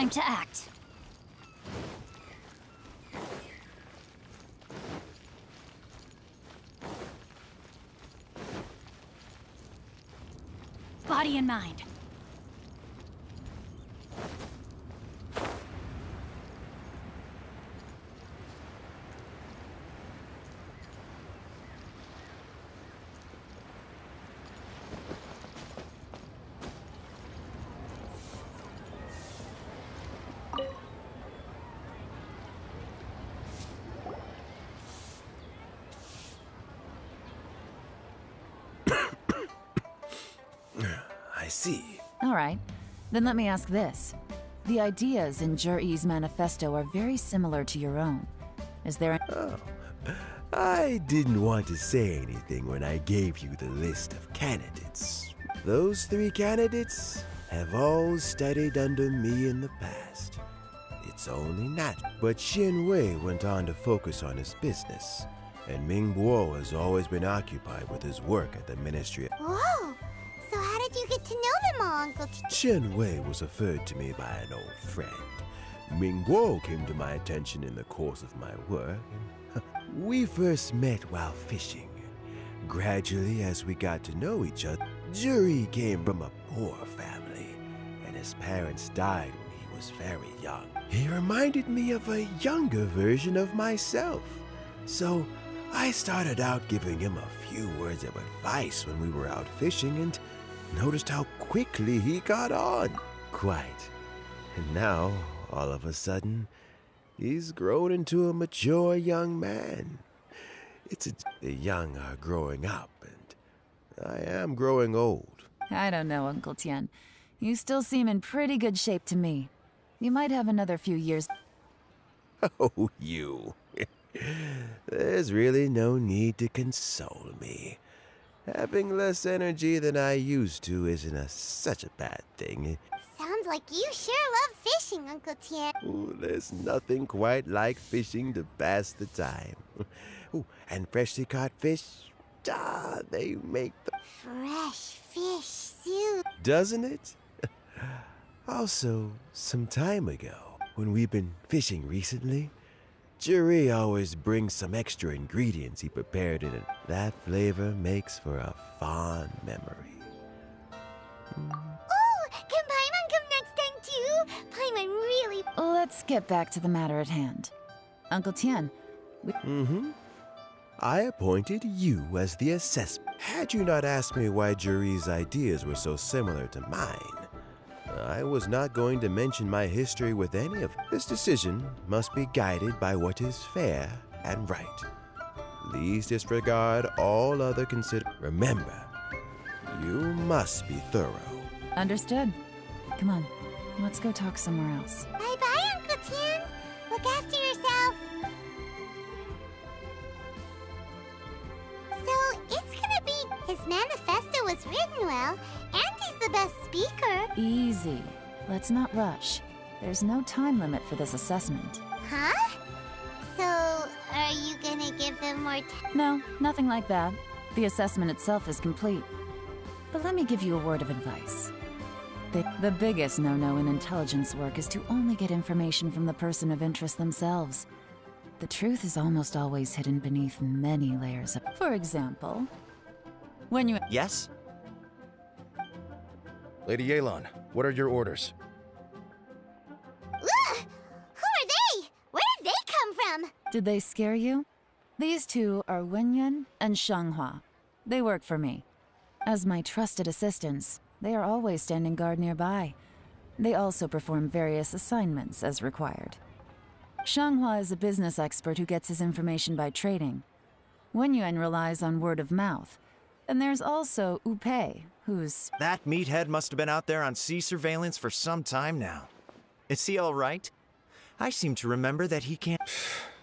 Time to act. Body and mind. I see. All right. Then let me ask this. The ideas in Jur-E's manifesto are very similar to your own. Is there Oh, I didn't want to say anything when I gave you the list of candidates. Those 3 candidates have all studied under me in the past. It's only natural. But Xin Wei went on to focus on his business, and Ming Guo has always been occupied with his work at the Ministry. Whoa! So how did you get to know them all, Uncle T? Chen Wei was referred to me by an old friend. Ming Guo came to my attention in the course of my work. We first met while fishing. Gradually, as we got to know each other, Juri came from a poor family, and his parents died when he was very young. He reminded me of a younger version of myself. So I started out giving him a few words of advice when we were out fishing and noticed how quickly he got on. Quite. And now, all of a sudden, he's grown into a mature young man. The young are growing up, and I am growing old. I don't know, Uncle Tian. You still seem in pretty good shape to me. You might have another few years. Oh, you. There's really no need to console me. Having less energy than I used to isn't such a bad thing. Sounds like you sure love fishing, Uncle Tian. Ooh, there's nothing quite like fishing to pass the time. Ooh, and freshly caught fish, they make the... Fresh fish soup. Doesn't it? Also, some time ago, when we've been fishing recently, Juri always brings some extra ingredients he prepared in it. That flavor makes for a fond memory. Oh, can Paimon come next time too? Paimon really... Let's get back to the matter at hand. Uncle Tian, I appointed you as the assessment. Had you not asked me why Juri's ideas were so similar to mine, I was not going to mention my history with any of them. This decision must be guided by what is fair and right. Please disregard all other Remember, you must be thorough. understood. Come on, let's go talk somewhere else. Bye-bye, Uncle Tian. Look after yourself. So, it's gonna be... His manifesto was written well, and he's the best speaker. Easy. Let's not rush. There's no time limit for this assessment. Huh? So, are you gonna give them more time? No, nothing like that. The assessment itself is complete. But let me give you a word of advice. The biggest no-no in intelligence work is to only get information from the person of interest themselves. The truth is almost always hidden beneath many layers of... For example, when you... Yes? Lady Yelan, what are your orders? Ugh! Who are they? Where did they come from? Did they scare you? These two are Wenyuan and Shanghua. They work for me. As my trusted assistants, they are always standing guard nearby. They also perform various assignments as required. Shanghua is a business expert who gets his information by trading. Wenyuan relies on word of mouth. And there's also Upei, who's... That meathead must have been out there on sea surveillance for some time now. Is he all right? I seem to remember that he can't...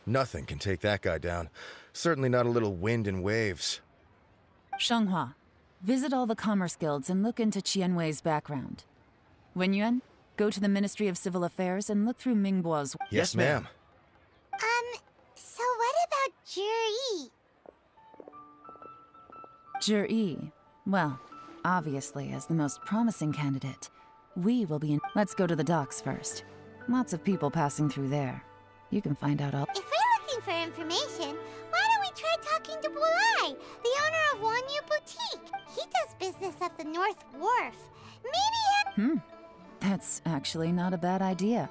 Nothing can take that guy down. Certainly not a little wind and waves. Shanghua, visit all the commerce guilds and look into Qianwei's background. Wenyuan, go to the Ministry of Civil Affairs and look through Mingbo's... Yes, ma'am. So what about Juri? Jur-E. Well, obviously, as the most promising candidate, we will be in... Let's go to the docks first. Lots of people passing through there. You can find out all. If we're looking for information, why don't we try talking to Bulai, the owner of Wanyu Boutique? He does business at the North Wharf. Maybe That's actually not a bad idea.